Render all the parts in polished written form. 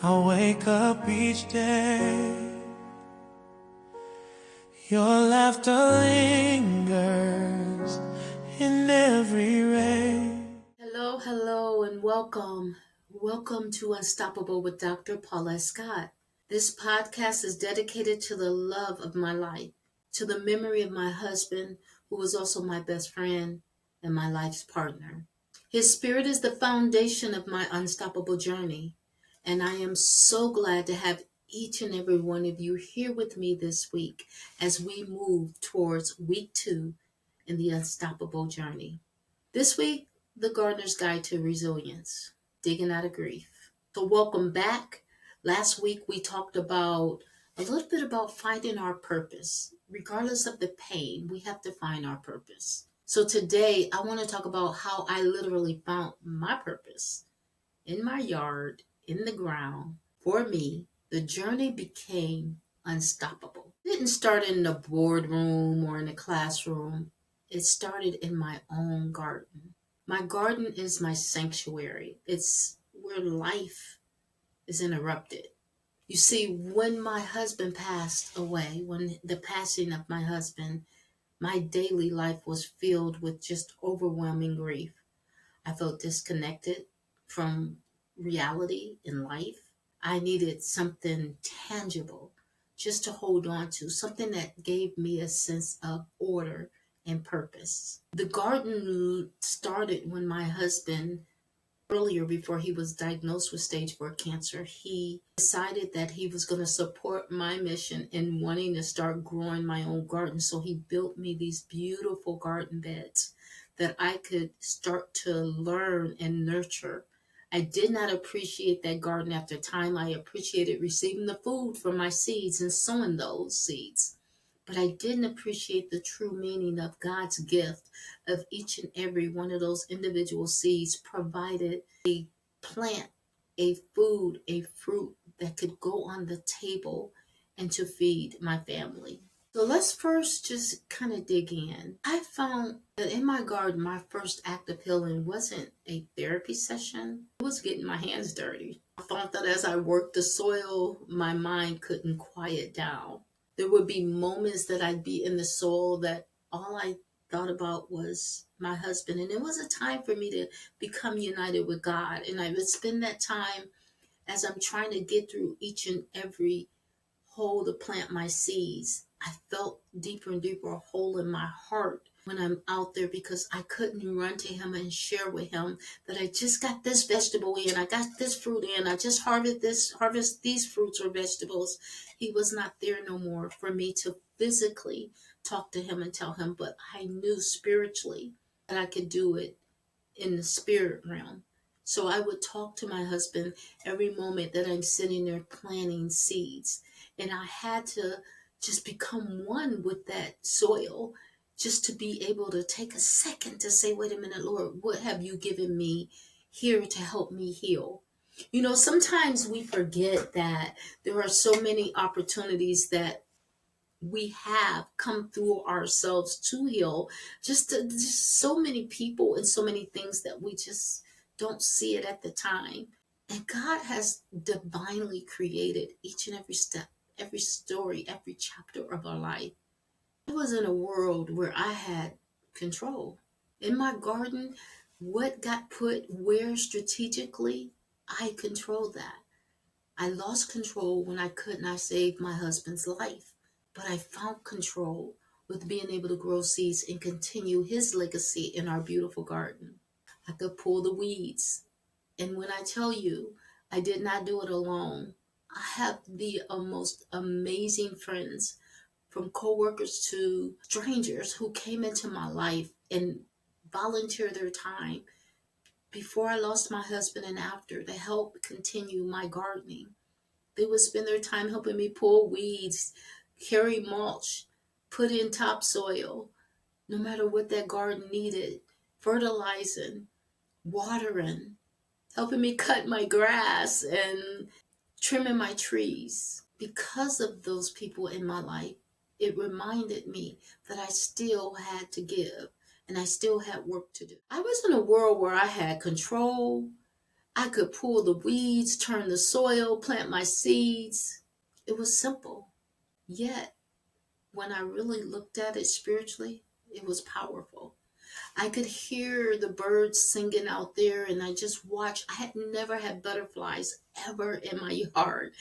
I wake up each day, your laughter lingers in every ray. Hello, and welcome. Welcome to Unstoppable with Dr. Paulette Scott. This podcast is dedicated to the love of my life, to the memory of my husband, who was also my best friend and my life's partner. His spirit is the foundation of my unstoppable journey, and I am so glad to have each and every one of you here with me this week as we move towards week 2 in the unstoppable journey. This week, the Gardener's Guide to Resilience, digging out of grief. So welcome back. Last week we talked about a little bit about finding our purpose. Regardless of the pain, we have to find our purpose. So today I want to talk about how I literally found my purpose in my yard, in the ground. For me, the journey became unstoppable. It didn't start in the boardroom or in the classroom. It started in my own garden. My garden is my sanctuary. It's where life is interrupted. You see, when my husband passed away, when the passing of my husband, my daily life was filled with just overwhelming grief. I felt disconnected from reality in life. I needed something tangible just to hold on to, something that gave me a sense of order and purpose. The garden started when my husband, earlier before he was diagnosed with stage 4 cancer, he decided that he was going to support my mission in wanting to start growing my own garden. So he built me these beautiful garden beds that I could start to learn and nurture. I did not appreciate that garden after time. I appreciated receiving the food from my seeds and sowing those seeds. But I didn't appreciate the true meaning of God's gift of each and every one of those individual seeds provided a plant, a food, a fruit that could go on the table and to feed my family. So let's first just kind of dig in. I found that in my garden, my first act of healing wasn't a therapy session. It was getting my hands dirty. I found that as I worked the soil, my mind couldn't quiet down. There would be moments that I'd be in the soil that all I thought about was my husband. And it was a time for me to become united with God. And I would spend that time as I'm trying to get through each and every hole to plant my seeds. I felt deeper and deeper hole in my heart when I'm out there because I couldn't run to him and share with him that I just got this vegetable in, I got this fruit in, I just harvest these fruits or vegetables. He was not there no more for me to physically talk to him and tell him, but I knew spiritually that I could do it in the spirit realm. So I would talk to my husband every moment that I'm sitting there planting seeds. And I had to just become one with that soil, just to be able to take a second to say, wait a minute, Lord, what have you given me here to help me heal? You know, sometimes we forget that there are so many opportunities that we have come through ourselves to heal. Just so many people and so many things that we just don't see it at the time. And God has divinely created each and every step, every story, every chapter of our life. I was in a world where I had control. In my garden, what got put where strategically, I controlled that. I lost control when I could not save my husband's life, but I found control with being able to grow seeds and continue his legacy in our beautiful garden. I could pull the weeds. And when I tell you, I did not do it alone. I have the most amazing friends, from coworkers to strangers, who came into my life and volunteered their time before I lost my husband and after to help continue my gardening. They would spend their time helping me pull weeds, carry mulch, put in topsoil, no matter what that garden needed, fertilizing, watering, helping me cut my grass and trimming my trees. Because of those people in my life, it reminded me that I still had to give and I still had work to do. I was in a world where I had control, I could pull the weeds, turn the soil, plant my seeds. It was simple. Yet, when I really looked at it spiritually, it was powerful. I could hear the birds singing out there, and I just watched. I had never had butterflies ever in my yard,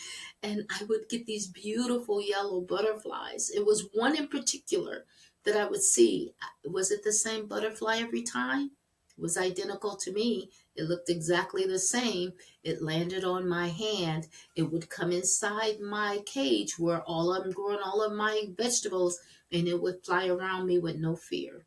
and I would get these beautiful yellow butterflies. It was one in particular that I would see. Was it the same butterfly every time? It was identical to me. It looked exactly the same. It landed on my hand. It would come inside my cage where I'm growing all of my vegetables, and it would fly around me with no fear.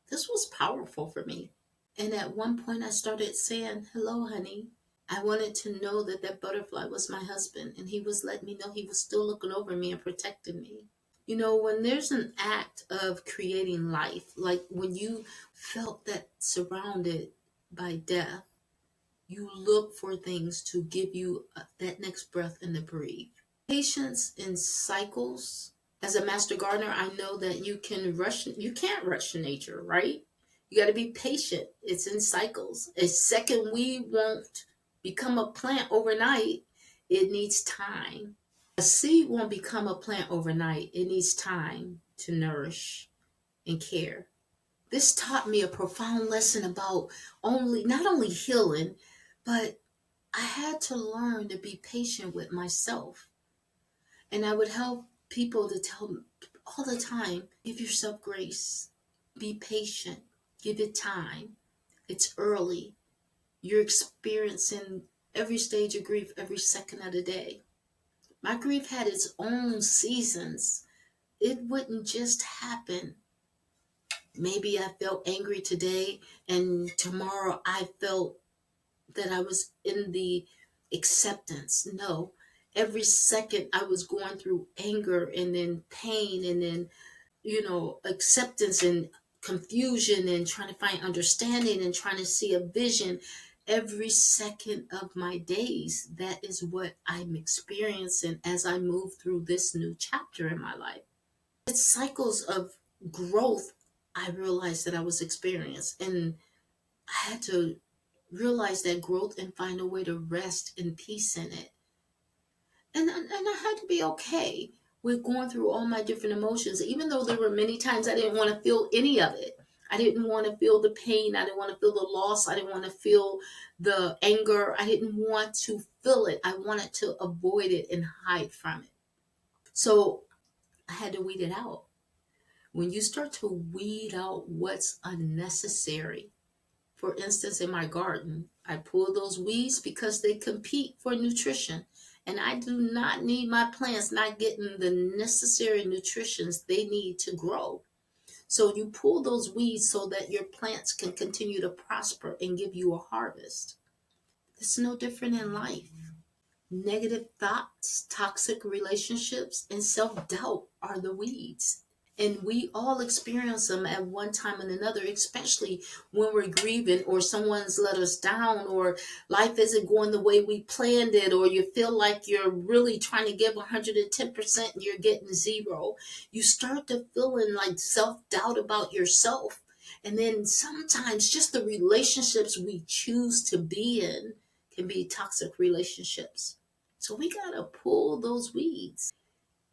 This was powerful for me. And at one point, I started saying, "Hello, honey." I wanted to know that that butterfly was my husband, and he was letting me know he was still looking over me and protecting me. You know, when there's an act of creating life, like when you felt that surrounded by death, you look for things to give you that next breath and to breathe. Patience in cycles. As a master gardener, I know that you can't rush nature, right? You got to be patient. It's in cycles. A second weed won't become a plant overnight. It needs time. A seed won't become a plant overnight. It needs time to nourish and care. This taught me a profound lesson about not only healing, but I had to learn to be patient with myself. And I would help people to tell me all the time, give yourself grace, be patient, give it time. It's early. You're experiencing every stage of grief every second of the day. My grief had its own seasons. It wouldn't just happen. Maybe I felt angry today, and tomorrow I felt that I was in the acceptance. No, every second I was going through anger and then pain and then, acceptance and confusion and trying to find understanding and trying to see a vision. Every second of my days, that is what I'm experiencing as I move through this new chapter in my life. It's cycles of growth I realized that I was experiencing. And I had to realize that growth and find a way to rest in peace in it. And I had to be okay with going through all my different emotions, even though there were many times I didn't want to feel any of it. I didn't want to feel the pain. I didn't want to feel the loss. I didn't want to feel the anger. I didn't want to feel it. I wanted to avoid it and hide from it. So I had to weed it out. When you start to weed out what's unnecessary, for instance, in my garden, I pull those weeds because they compete for nutrition. And I do not need my plants not getting the necessary nutritions they need to grow. So you pull those weeds so that your plants can continue to prosper and give you a harvest. It's no different in life. Negative thoughts, toxic relationships, and self doubt are the weeds. And we all experience them at one time and another, especially when we're grieving or someone's let us down or life isn't going the way we planned it, or you feel like you're really trying to give 110% and you're getting zero. You start to feeling like self-doubt about yourself. And then sometimes just the relationships we choose to be in can be toxic relationships. So we got to pull those weeds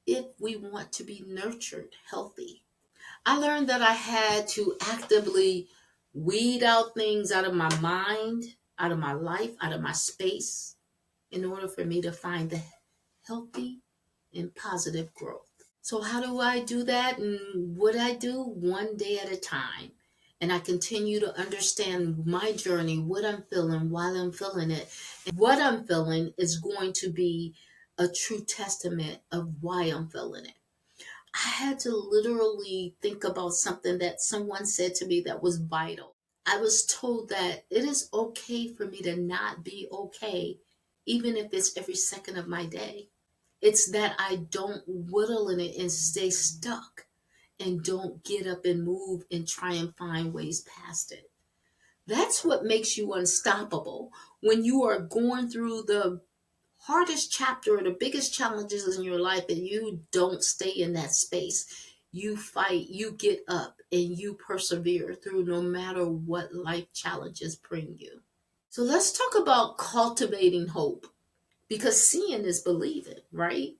if we want to be nurtured healthy. I learned that I had to actively weed out things out of my mind, out of my life, out of my space, in order for me to find the healthy and positive growth. So how do I do that? And what I do one day at a time. And I continue to understand my journey, what I'm feeling, while I'm feeling it. And what I'm feeling is going to be a true testament of why I'm feeling it. I had to literally think about something that someone said to me that was vital. I was told that it is okay for me to not be okay, even if it's every second of my day. It's that I don't whittle in it and stay stuck and don't get up and move and try and find ways past it. That's what makes you unstoppable. When you are going through the hardest chapter or the biggest challenges in your life and you don't stay in that space, you fight, you get up, and you persevere through no matter what life challenges bring you. So let's talk about cultivating hope, because seeing is believing, right?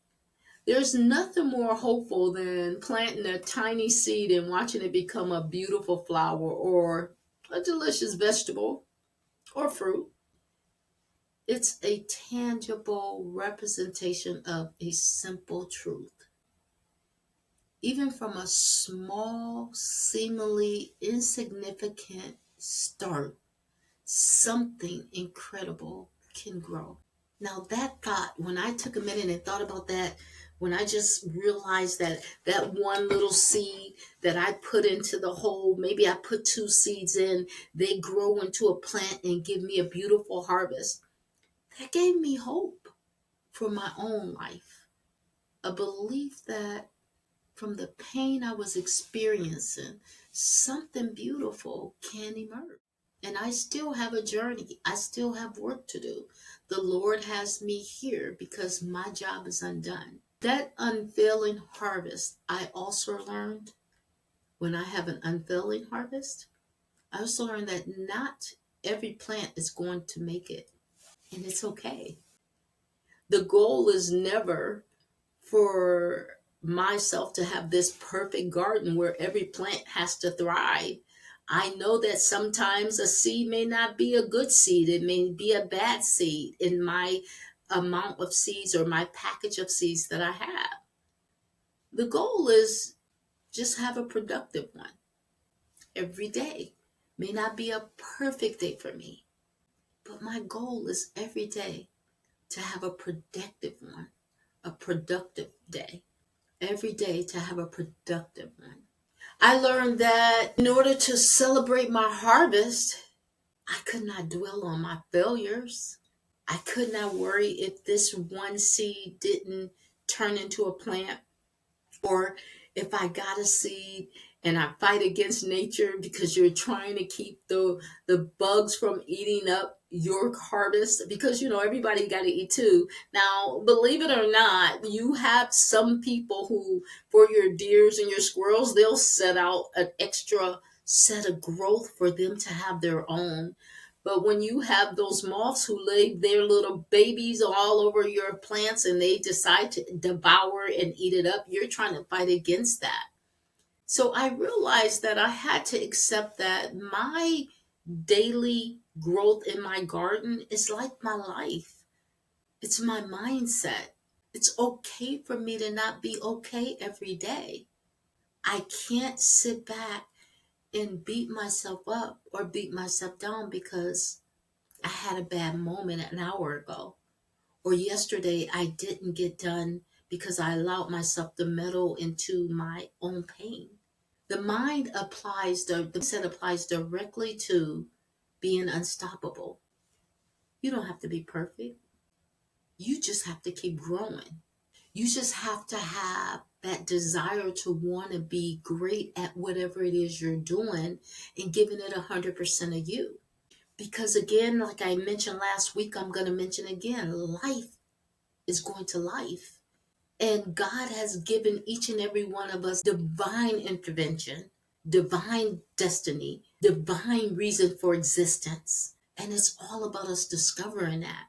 There's nothing more hopeful than planting a tiny seed and watching it become a beautiful flower or a delicious vegetable or fruit. It's a tangible representation of a simple truth. Even from a small, seemingly insignificant start, something incredible can grow. Now, that thought, when I took a minute and thought about that, when I just realized that that one little seed that I put into the hole, maybe I put two seeds in, they grow into a plant and give me a beautiful harvest. That gave me hope for my own life. A belief that from the pain I was experiencing, something beautiful can emerge. And I still have a journey. I still have work to do. The Lord has me here because my job is undone. That unfailing harvest, I also learned when I have an unfailing harvest, I also learned that not every plant is going to make it. And it's okay. The goal is never for myself to have this perfect garden where every plant has to thrive. I know that sometimes a seed may not be a good seed, it may be a bad seed in my amount of seeds or my package of seeds that I have. The goal is just have a productive one every day. May not be a perfect day for me, but my goal is every day to have a productive one, a productive day. Every day to have a productive one. I learned that in order to celebrate my harvest, I could not dwell on my failures. I could not worry if this one seed didn't turn into a plant, or if I got a seed and I fight against nature because you're trying to keep the bugs from eating up your harvest, because everybody got to eat too. Now, believe it or not, you have some people who, for your deers and your squirrels, they'll set out an extra set of growth for them to have their own. But when you have those moths who lay their little babies all over your plants and they decide to devour and eat it up, you're trying to fight against that. So I realized that I had to accept that my daily growth in my garden is like my life. It's my mindset. It's okay for me to not be okay every day. I can't sit back and beat myself up or beat myself down because I had a bad moment an hour ago, or yesterday I didn't get done because I allowed myself to meddle into my own pain. The mindset applies directly to being unstoppable. You don't have to be perfect. You just have to keep growing. You just have to have that desire to want to be great at whatever it is you're doing and giving it 100% of you. Because again, like I mentioned last week, I'm going to mention again, life is going to life. And God has given each and every one of us divine intervention, divine destiny, divine reason for existence. And it's all about us discovering that.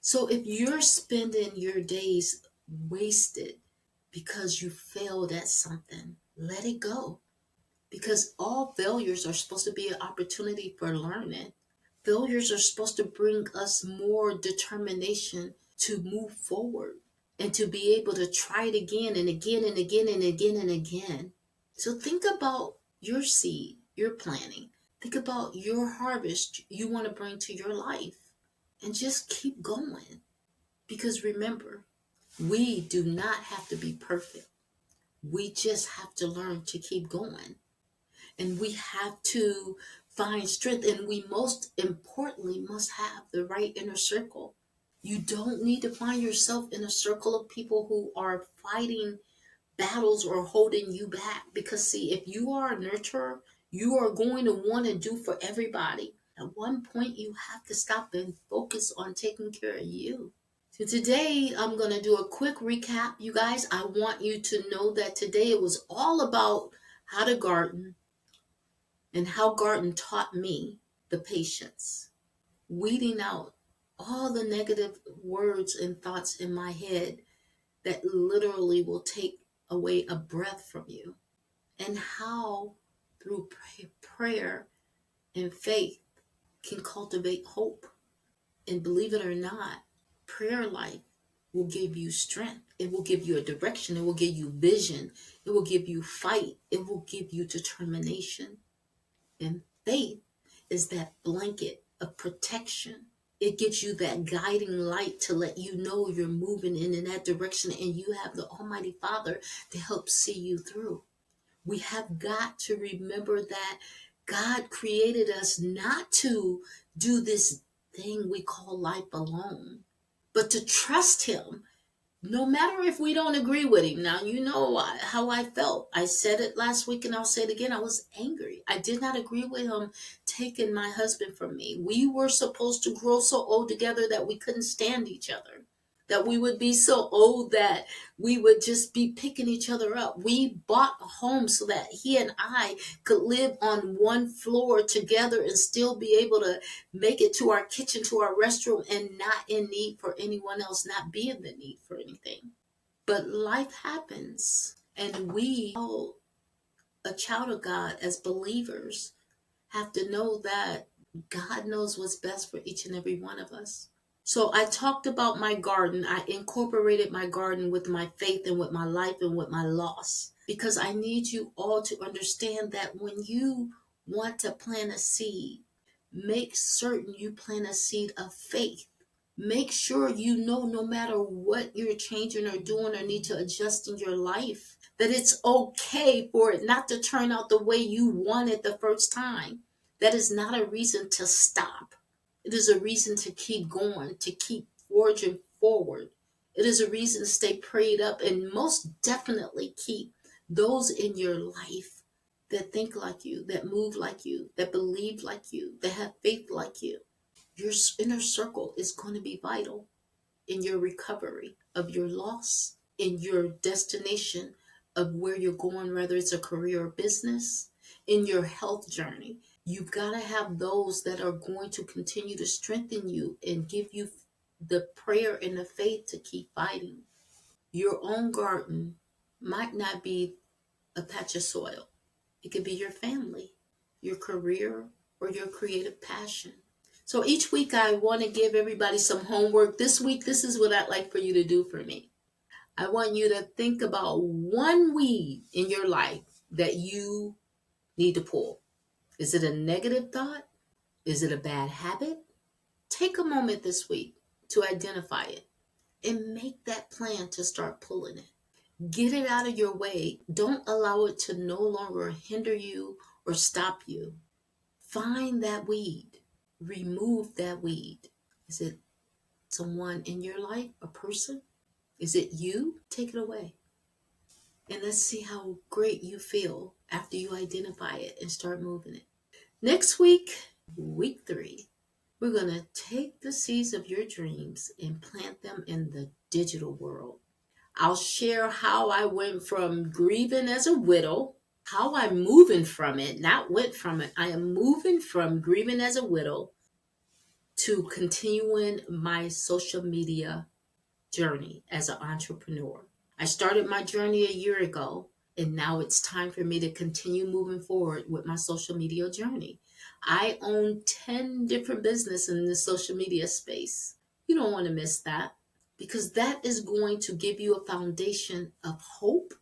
So if you're spending your days wasted because you failed at something, let it go. Because all failures are supposed to be an opportunity for learning. Failures are supposed to bring us more determination to move forward and to be able to try it again and again and again and again and again. So think about your seed you're planting. Think about your harvest you want to bring to your life and just keep going. Because remember, we do not have to be perfect. We just have to learn to keep going. And we have to find strength, and we most importantly must have the right inner circle. You don't need to find yourself in a circle of people who are fighting battles or holding you back, because see, if you are a nurturer, you are going to want to do for everybody. At one point you have to stop and focus on taking care of you. So today I'm going to do a quick recap. You guys, I want you to know that today it was all about how to garden and how garden taught me the patience. weeding out all the negative words and thoughts in my head that literally will take away a breath from you. And how through prayer and faith can cultivate hope. And believe it or not, prayer life will give you strength. It will give you a direction. It will give you vision. It will give you fight. It will give you determination. And faith is that blanket of protection. It gives you that guiding light to let you know you're moving in that direction, and you have the Almighty Father to help see you through. We have got to remember that God created us not to do this thing we call life alone, but to trust Him no matter if we don't agree with Him. Now, you know how I felt. I said it last week and I'll say it again. I was angry. I did not agree with Him taking my husband from me. We were supposed to grow so old together that we couldn't stand each other, that we would be so old that we would just be picking each other up. We bought a home so that he and I could live on one floor together and still be able to make it to our kitchen, to our restroom, and not in need for anyone else, not be in the need for anything. But life happens, and we, a child of God, as believers, have to know that God knows what's best for each and every one of us. So I talked about my garden. I incorporated my garden with my faith and with my life and with my loss, because I need you all to understand that when you want to plant a seed, make certain you plant a seed of faith. Make sure you know, no matter what you're changing or doing or need to adjust in your life, that it's okay for it not to turn out the way you wanted the first time. That is not a reason to stop. It is a reason to keep going, to keep forging forward. It is a reason to stay prayed up, and most definitely keep those in your life that think like you, that move like you, that believe like you, that have faith like you. Your inner circle is going to be vital in your recovery of your loss, in your destination of where you're going, whether it's a career or business, in your health journey. You've got to have those that are going to continue to strengthen you and give you the prayer and the faith to keep fighting. Your own garden might not be a patch of soil. It could be your family, your career, or your creative passion. So each week I want to give everybody some homework. This week, this is what I'd like for you to do for me. I want you to think about one weed in your life that you need to pull. Is it a negative thought? Is it a bad habit? Take a moment this week to identify it and make that plan to start pulling it. Get it out of your way. Don't allow it to no longer hinder you or stop you. Find that weed. Remove that weed. Is it someone in your life, a person? Is it you? Take it away. And let's see how great you feel after you identify it and start moving it. Next week, week 3, we're going to take the seeds of your dreams and plant them in the digital world. I'll share how I went from grieving as a widow, how I'm moving from it, not went from it. I am moving from grieving as a widow to continuing my social media journey as an entrepreneur. I started my journey a year ago, and now it's time for me to continue moving forward with my social media journey. I own 10 different businesses in the social media space. You don't want to miss that, because that is going to give you a foundation of hope,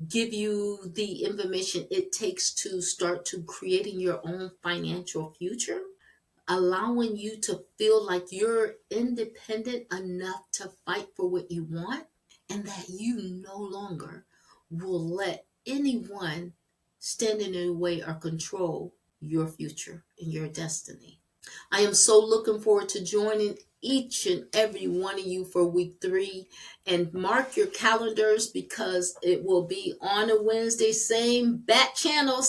give you the information it takes to start to creating your own financial future, allowing you to feel like you're independent enough to fight for what you want, and that you no longer will let anyone stand in your way or control your future and your destiny. I am so looking forward to joining each and every one of you for week 3, and mark your calendars, because it will be on a Wednesday, same bat channel,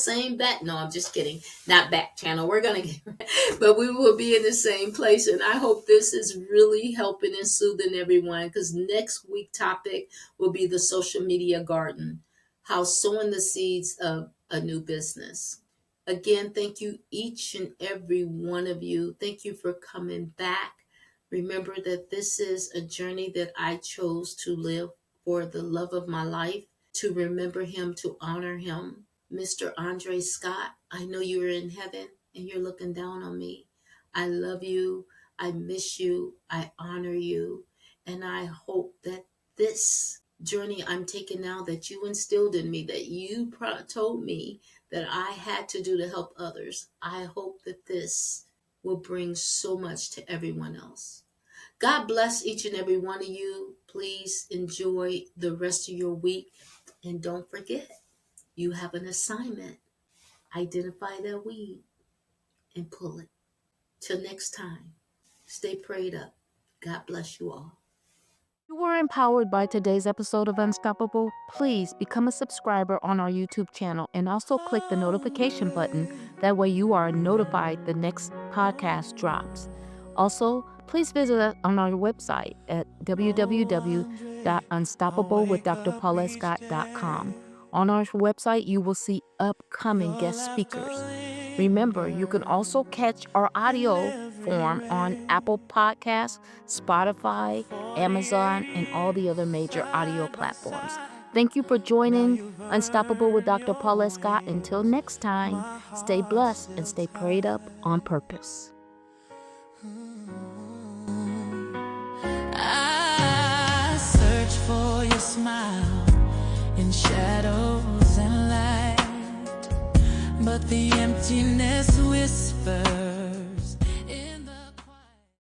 no, I'm just kidding, not back channel, we're gonna get but we will be in the same place. And I hope this is really helping and soothing everyone, because next week topic will be the social media garden, how sowing the seeds of a new business. Again, thank you, each and every one of you. Thank you for coming back. Remember that this is a journey that I chose to live for the love of my life, to remember him, to honor him. Mr. Andre Scott, I know you're in heaven and you're looking down on me. I love you. I miss you. I honor you. And I hope that this journey I'm taking now, that you instilled in me, that you told me that I had to do to help others, I hope that this will bring so much to everyone else. God bless each and every one of you. Please enjoy the rest of your week. And don't forget, you have an assignment. Identify that weed and pull it. Till next time, stay prayed up. God bless you all. If you were empowered by today's episode of Unstoppable, please become a subscriber on our YouTube channel and also click the notification button. That way you are notified the next podcast drops. Also, please visit us on our website at www.unstoppablewithdrpaulescott.com. On our website, you will see upcoming guest speakers. Remember, you can also catch our audio form on Apple Podcasts, Spotify, Amazon, and all the other major audio platforms. Thank you for joining Unstoppable with Dr. Paulette Scott. Until next time, stay blessed and stay prayed up on purpose. I search for your smile in shadows and light, but the emptiness whispers